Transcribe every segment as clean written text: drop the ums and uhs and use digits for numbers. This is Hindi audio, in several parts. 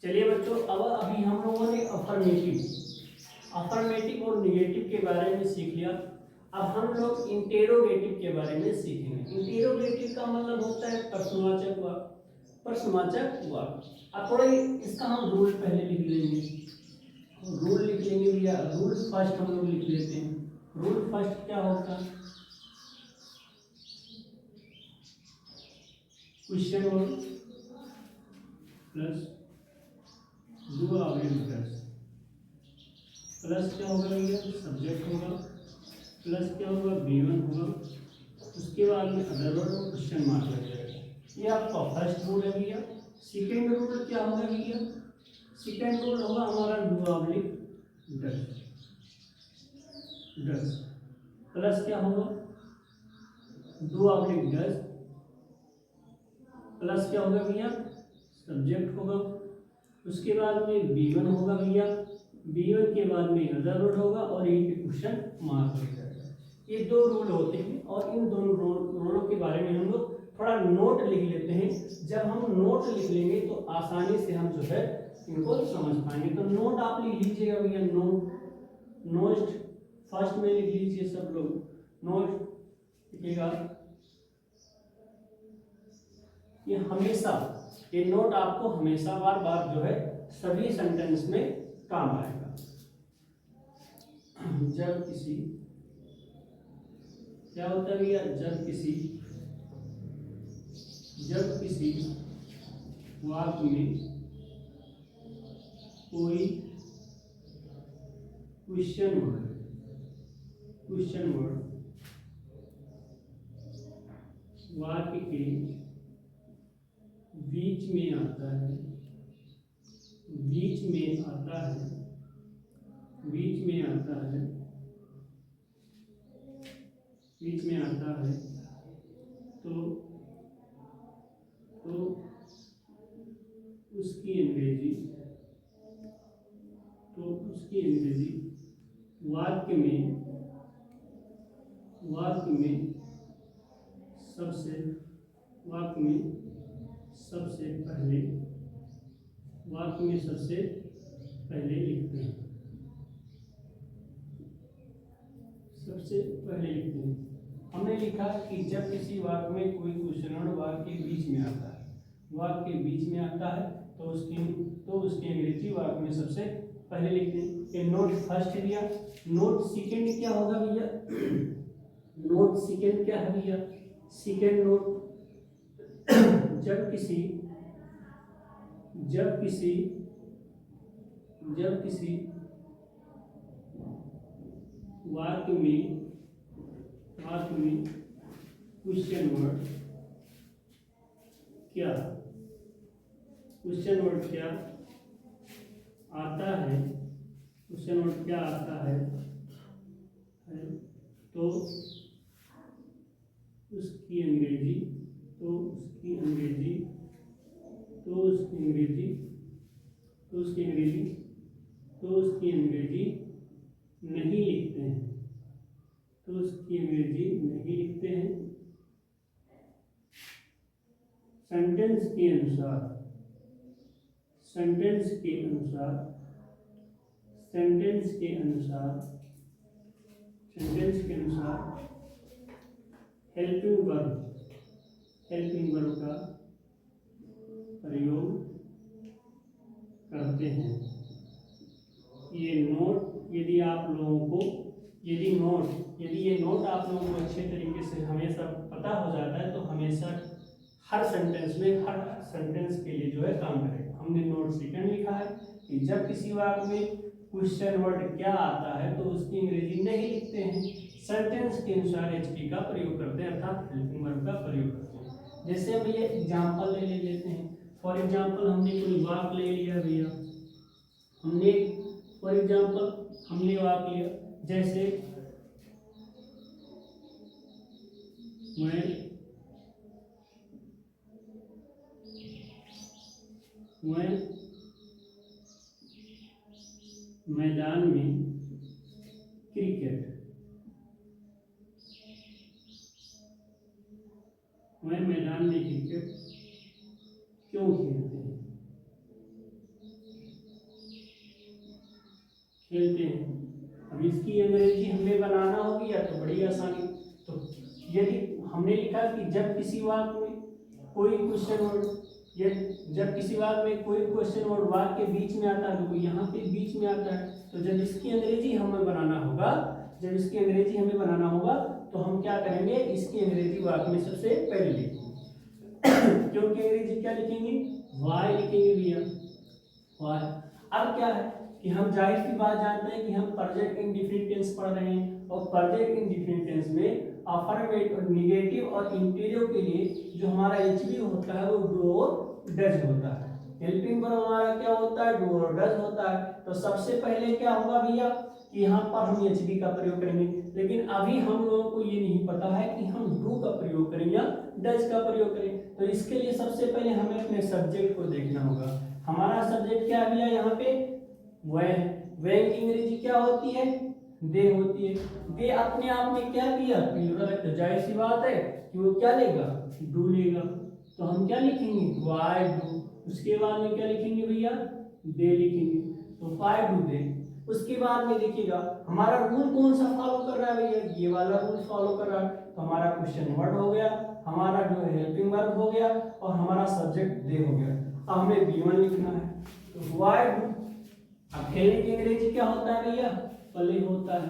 चलिए बच्चों, अब अभी हम लोगों ने अफर्मेटिव और निगेटिव के बारे में सीख लिया। अब हम लोग इंटेरोगेटिव के बारे में सीखेंगे। इंटेरोगेटिव का मतलब होता है प्रश्नवाचक वाक्य। प्रश्नवाचक वाक्य। अब थोड़ा इसका हम रूल पहले लिख लेंगे। रूल लिख लेंगे भैया। रूल फर्स्ट हम लोग लिख लेते हैं। रूल फर्स्ट क्या होगा? Question word plus do object plus क्या होगा भैया? सब्जेक्ट होगा प्लस क्या होगा? B1 होगा। उसके बाद में अदर वर्ड और क्वेश्चन मार्क लग जाएगा। ये आपका फर्स्ट रूल है भैया। सेकेंड रूल क्या होगा भैया? सेकेंड रूल होगा हमारा डू ऑब्लिक डज प्लस क्या होगा? डू ऑब्लिक डज प्लस क्या होगा भैया? सब्जेक्ट होगा। उसके बाद में B1 होगा भैया। B1 के बाद में अदर वर्ड होगा और यही पे क्वेश्चन मार्क हो जाएगा। ये दो रूल होते हैं और इन दोनों रूलों के बारे में हम लोग थोड़ा नोट लिख लेते हैं। जब हम नोट लिख लेंगे तो आसानी से हम जो है इनको समझ पाएंगे। तो नोट आप लिख लीजिएगा भैया। नोट फर्स्ट में लिख लीजिए सब लोग। नोट लिखिएगा। ये हमेशा, ये नोट आपको हमेशा बार बार जो है सभी सेंटेंस में काम आएगा। जब किसी क्या होता है भैया? जब किसी वाक्य में कोई क्वेश्चन वर्ड वाक्य के बीच में आता है तो उसकी अंग्रेजी वाक्य में सबसे पहले लिखते हैं। हमने लिखा कि जब किसी वाक्य में कोई क्वेश्चन वर्ड वाक्य के बीच में आता है तो उसकी अंग्रेजी वाक्य में सबसे पहले लिखते हैं। ये नोट फर्स्ट दिया। नोट सेकंड क्या होगा भैया? नोट सेकंड क्या है भैया? सेकंड नोट जब किसी वाक्य में क्वेश्चन वर्ड क्या आता है तो उसकी अंग्रेजी नहीं लिखते हैं। सेंटेंस के अनुसार हेल्पिंग वर्ब का प्रयोग करते हैं। ये नोट यदि ये नोट आप लोगों को अच्छे तरीके से हमेशा पता हो जाता है तो हमेशा हर सेंटेंस के लिए जो है काम करेगा। हमने नोट सेकंड लिखा है कि जब किसी वाक्य में क्वेश्चन वर्ड क्या आता है तो उसकी अंग्रेजी नहीं लिखते हैं, सेंटेंस के अनुसार HP का प्रयोग करते हैं, अर्थात हेल्पिंग वर्ब का प्रयोग करते हैं। जैसे हम ये एग्जाम्पल ले लेते हैं। फॉर एग्जाम्पल हमने कोई वाक्य ले लिया भैया। हमने वाक्य लिया जैसे मैं मैदान में क्रिकेट क्यों खेलते हैं? खेलते हैं। अब इसकी अंग्रेजी हमें बनाना होगी या तो बड़ी आसानी। तो यदि हमने लिखा कि जब किसी वाक्य में कोई क्वेश्चन वर्ड, या जब किसी वाक्य में कोई क्वेश्चन वर्ड वाक्य के बीच में आता है, तो यहाँ पे बीच में आता है, तो जब इसकी अंग्रेजी हमें बनाना होगा, जब इसकी अंग्रेजी हमें बनाना होगा तो हम क्या करेंगे, इसकी अंग्रेजी वाक्य में सबसे पहले लिखेंगे। क्योंकि अंग्रेजी क्या लिखेंगे, वाई लिखेंगे भैया, वाई। अब क्या है कि हम जाहिर सी बात जानते हैं कि हम प्रेजेंट इंडेफिनिट टेंस पढ़ रहे हैं, और प्रेजेंट इंडेफिनिट टेंस में अफर्मेटिव और नेगेटिव और इंटीरियर के लिए जो हमारा एचबी होता है वो डू और डज होता है। हेल्पिंग वर्ब हमारा क्या होता है, डू और डज होता है। तो सबसे पहले क्या होगा भैया कि यहाँ पर हम एचबी का प्रयोग करेंगे, लेकिन अभी हम लोगों को ये नहीं पता है कि हम डू का प्रयोग करें या डज का प्रयोग करें। तो इसके लिए सबसे पहले हमें अपने सब्जेक्ट को देखना होगा। हमारा सब्जेक्ट क्या भैया यहाँ पे, वह की अंग्रेजी क्या होती है, दे होती है। दे अपने आप में क्या किया, प्लूरल, तो जाहिर सी बात है कि वो क्या लेगा, डू लेगा। तो हम क्या लिखेंगे, वाई डू। उसके बाद में क्या लिखेंगे भैया, दे लिखेंगे, तो वाई डू दे। उसके बाद में देखिएगा हमारा रूल कौन सा फॉलो कर रहा है भैया, ये वाला रूल फॉलो कर रहा है। तो हमारा क्वेश्चन वर्ड हो गया, हमारा जो है हेल्पिंग वर्ब हो गया, और हमारा सब्जेक्ट दे हो गया। अब हमें B1 लिखना है, तो वाई डू। अब खेलने की अंग्रेजी क्या होता है भैया, प्ले होता है।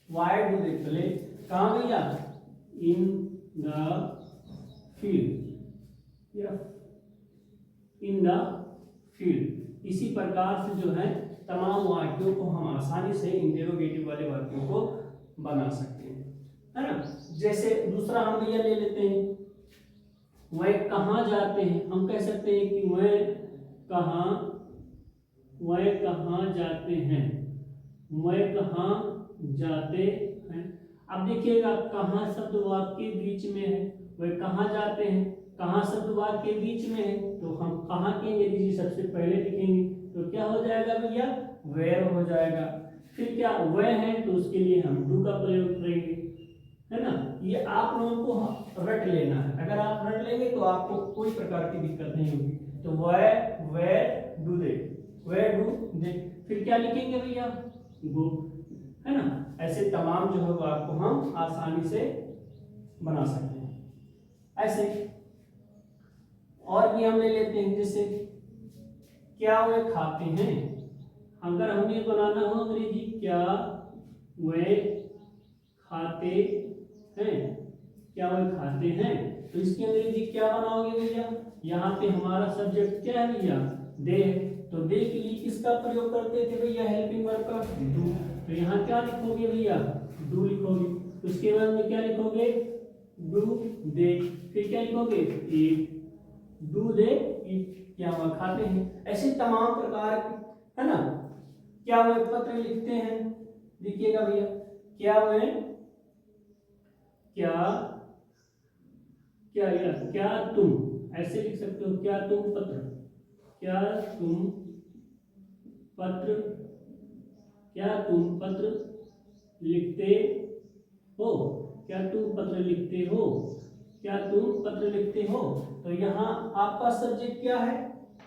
वाई डू दे प्ले, कहाँ भैया, इन द फील्ड, या इन द फील्ड। इसी प्रकार से जो है तमाम वाक्यों को हम आसानी से इंटेरोगेटिव वाले वाक्यों को बना सकते हैं, है ना। जैसे दूसरा हम भैया ले लेते हैं, वह कहाँ जाते हैं। हम कह सकते हैं कि वह कहाँ जाते हैं, वह कहाँ जाते हैं। अब देखिएगा कहाँ शब्द वाक्य के बीच में है, वह कहाँ जाते हैं, कहाँ शब्द वाक्य के बीच में है, तो हम कहाँ की अंग्रेजी सबसे पहले लिखेंगे, तो क्या हो जाएगा भैया, वेयर हो जाएगा। फिर क्या वह है, तो उसके लिए हम डू का प्रयोग करेंगे, है ना। ये आप लोगों को रट लेना है, अगर आप रट लेंगे तो आपको कोई प्रकार की दिक्कत नहीं होगी। तो वह, where, do they, where do they. फिर क्या लिखेंगे भैया, गो, है ना। ऐसे तमाम जो है वो आपको हम आसानी से बना सकते हैं। ऐसे और भी हम ले लेते हैं, जैसे क्या वे खाते हैं। अगर हमें बनाना हो अंग्रेजी, क्या वे खाते हैं, क्या वे खाते हैं, तो इसकी अंग्रेजी क्या बनाओगे भैया, यहाँ पे हमारा सब्जेक्ट क्या है भैया, दे है। तो दे के लिए किसका प्रयोग करते थे भैया, हेल्पिंग वर्ब का, डू। तो यहाँ क्या लिखोगे भैया, डू लिखोगे। उसके बाद में क्या लिखोगे, डू दे। फिर क्या लिखोगे, ईट, डू दे ईट, क्या वह खाते हैं। ऐसे तमाम प्रकार के, है ना। क्या वह पत्र लिखते हैं, देखिएगा भैया, क्या वह, क्या तुम, ऐसे लिख सकते हो, क्या तुम पत्र, क्या तुम पत्र, क्या तुम पत्र लिखते हो, क्या तुम पत्र लिखते हो, क्या तुम पत्र लिखते हो। तो यहाँ आपका सब्जेक्ट क्या है,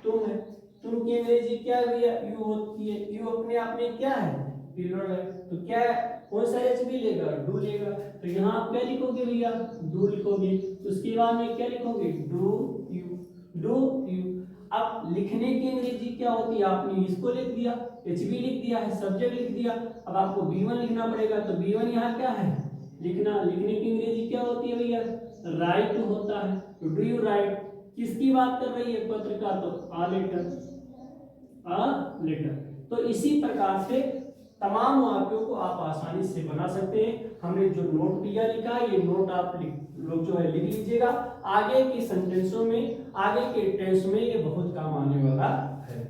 तुम है। तुम की अंग्रेजी क्या है भैया, यू होती है। यू अपने आप में क्या है, प्लूरल है। तो क्या कौन सा एच भी लेगा, डू लेगा। तो यहाँ आप क्या लिखोगे भैया, डू लिखोगे। उसके बाद में क्या लिखोगे, डू यू, डू यू। अब लिखने की अंग्रेजी क्या होती है, आपने इसको लिख दिया, एच बी लिख दिया है, सब्जेक्ट लिख दिया। अब आपको B1 लिखना पड़ेगा, तो B1 यहाँ क्या है, लिखना। लिखने की अंग्रेजी क्या होती है भैया, राइट होता है। तो डू यू राइट, किसकी बात कर रही है, पत्र का, तो आ लेटर, आ लेटर। तो इसी प्रकार से तमाम वाक्यों को आप आसानी से बना सकते हैं। हमने जो नोट दिया लिखा है, ये नोट आप लोग जो है लिख लीजिएगा। आगे के सेंटेंसों में, आगे के टेंस में ये बहुत काम आने वाला है।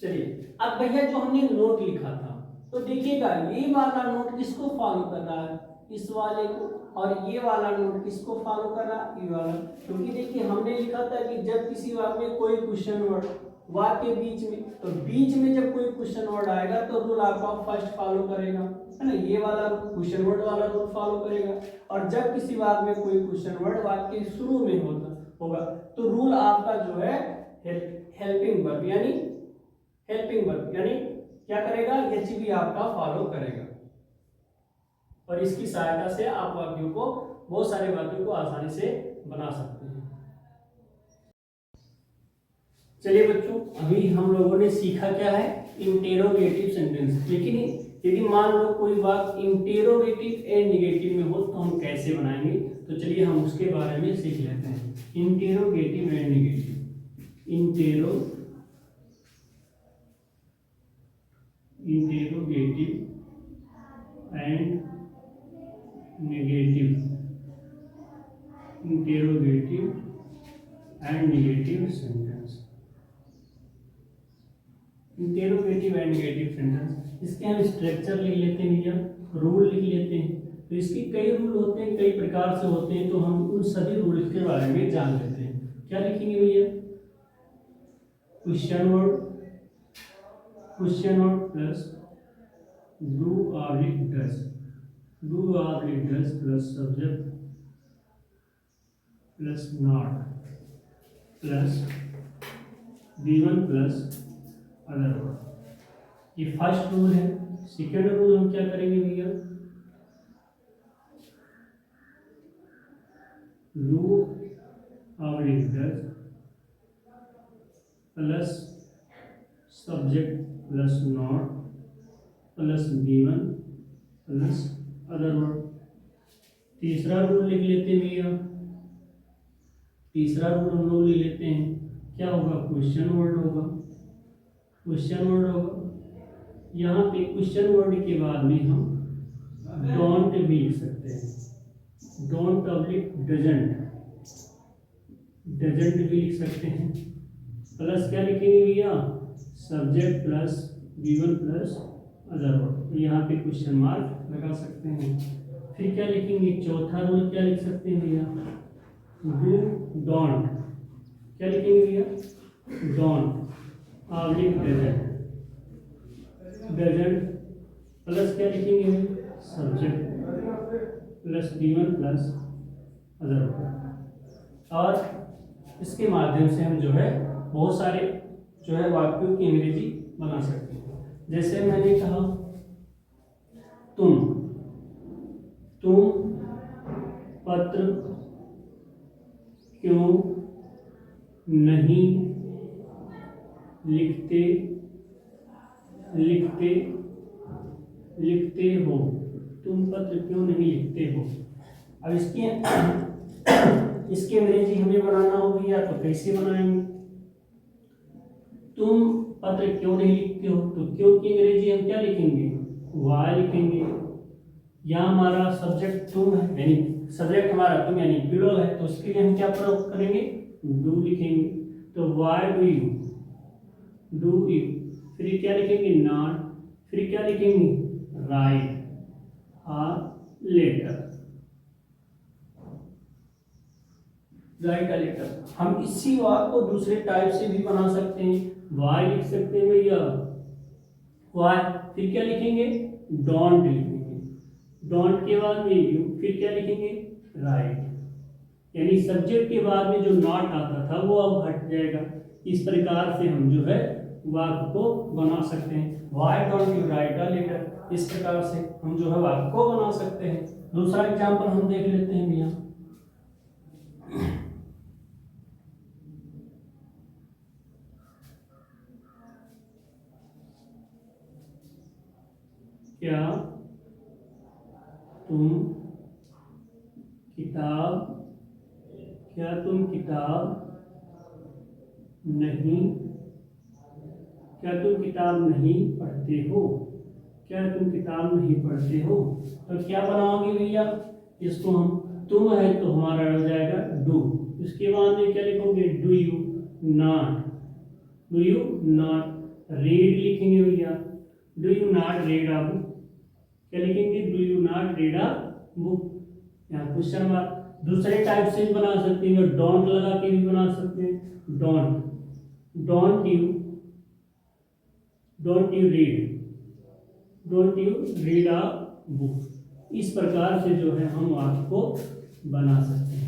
चलिए अब भैया जो हमने नोट लिखा था, तो देखिएगा ये वाला नोट किसको फॉलो कर रहा है, इस वाले को। और ये वाला नोट किसको फॉलो कर रहा है, ये वाला। क्योंकि देखिए हमने लिखा था कि जब किसी वाक्य में कोई क्वेश्चन वर्ड वाक्य के बीच में, तो बीच में जब कोई क्वेश्चन वर्ड आएगा तो रूल आपका फर्स्ट फॉलो करेगा, है ना। ये वाला क्वेश्चन वर्ड वाला रूल फॉलो करेगा। और जब किसी वाक्य में कोई क्वेश्चन वर्ड वाक्य के शुरू में होगा तो रूल आपका जो है हेल्पिंग वर्ब यानी क्या करेगा, एच बी आपका फॉलो करेगा और इसकी सहायता से आप वाक्यों को, बहुत सारे वाक्यों को आसानी से बना सकते हैं। चलिए बच्चों, अभी हम लोगों ने सीखा क्या है, इंटेरोगेटिव सेंटेंस। लेकिन यदि मान लो कोई वाक्य इंटेरोगेटिव एंड नेगेटिव में हो तो हम कैसे बनाएंगे, तो चलिए हम उसके बारे में सीख लेते हैं। Interrogative and negative, interrogative and negative, interrogative and negative sentence, interrogative and negative sentence. इसके हम स्ट्रक्चर लिख लेते हैं भैया, रूल लिख लेते हैं। तो इसके कई रूल होते हैं, कई प्रकार से होते हैं, तो हम उन सभी रूल्स के बारे में जान लेते हैं। क्या लिखेंगे भैया, question word plus do oblique does plus subject plus not plus V1 plus other word. ये फर्स्ट रूल है। सेकेंड रूल हम क्या करेंगे भैया, do oblique does plus subject plus not plus V1 plus other word. तीसरा रूल लिख लेते हैं भैया, तीसरा रूल हम लोग लिख लेते हैं, क्या होगा, क्वेश्चन वर्ड होगा। यहाँ पे क्वेश्चन वर्ड के बाद में हम डोंट भी लिख सकते हैं, डोंट ऑब्लिक डजंट भी लिख सकते हैं। प्लस क्या लिखेंगे भैया, subject plus V1 plus other word. यहाँ पे क्वेश्चन मार्क लगा सकते हैं। फिर क्या लिखेंगे, चौथा रूल क्या लिख सकते हैं भैया, डू डोंट। क्या लिखेंगे भैया, डोंट ऑब्लिक डजंट प्लस क्या लिखेंगे, subject plus V1 plus other word. और इसके माध्यम से हम जो है बहुत सारे जो है वाक्यों की अंग्रेजी बना सकते हैं। जैसे मैंने कहा, तुम पत्र क्यों नहीं लिखते हो, तुम पत्र क्यों नहीं लिखते हो। अब इसकी अंग्रेजी हमें बनाना होगी, या तो कैसे बनाएंगे, तुम पत्र क्यों नहीं लिखते हो, तो क्यों की अंग्रेजी हम क्या लिखेंगे, वाई लिखेंगे। यहाँ हमारा सब्जेक्ट तुम है, यानी सब्जेक्ट हमारा तुम यानी प्लूरल है, तो उसके लिए हम क्या प्रयोग करेंगे, डू लिखेंगे। तो वाई डू यू, फिर क्या लिखेंगे, नॉट, फिर क्या लिखेंगे, write letter, write a letter. हम इसी वाक्य को दूसरे टाइप से भी बना सकते हैं, वाई लिख सकते हैं भैया, वाई, फिर क्या लिखेंगे, डोंट लिखेंगे, डोंट के बाद में यू, फिर क्या लिखेंगे, राइट। यानी सब्जेक्ट के बाद में जो नॉट आता था वो अब हट जाएगा। इस प्रकार से हम जो है वाक्य को बना सकते हैं, why don't you write a letter. इस प्रकार से हम जो है वाक्य को बना सकते हैं। दूसरा एग्जाम्पल हम देख लेते हैं भैया, क्या तुम किताब नहीं पढ़ते हो, क्या तुम किताब नहीं पढ़ते हो। तो क्या बनाओगे भैया, इसको हम, तुम है तो हमारा हो जाएगा डू, इसके बाद में क्या लिखोगे, डू यू नॉट रीड लिखेंगे भैया, do you not read a book, क्या लिखेंगे, do you not read a book. यहाँ क्वेश्चन मार्क। दूसरे टाइप से बना सकते हैं, डोंट लगा के भी बना सकते हैं, don't you read a book. इस प्रकार से जो है हम वाक्य को बना सकते हैं।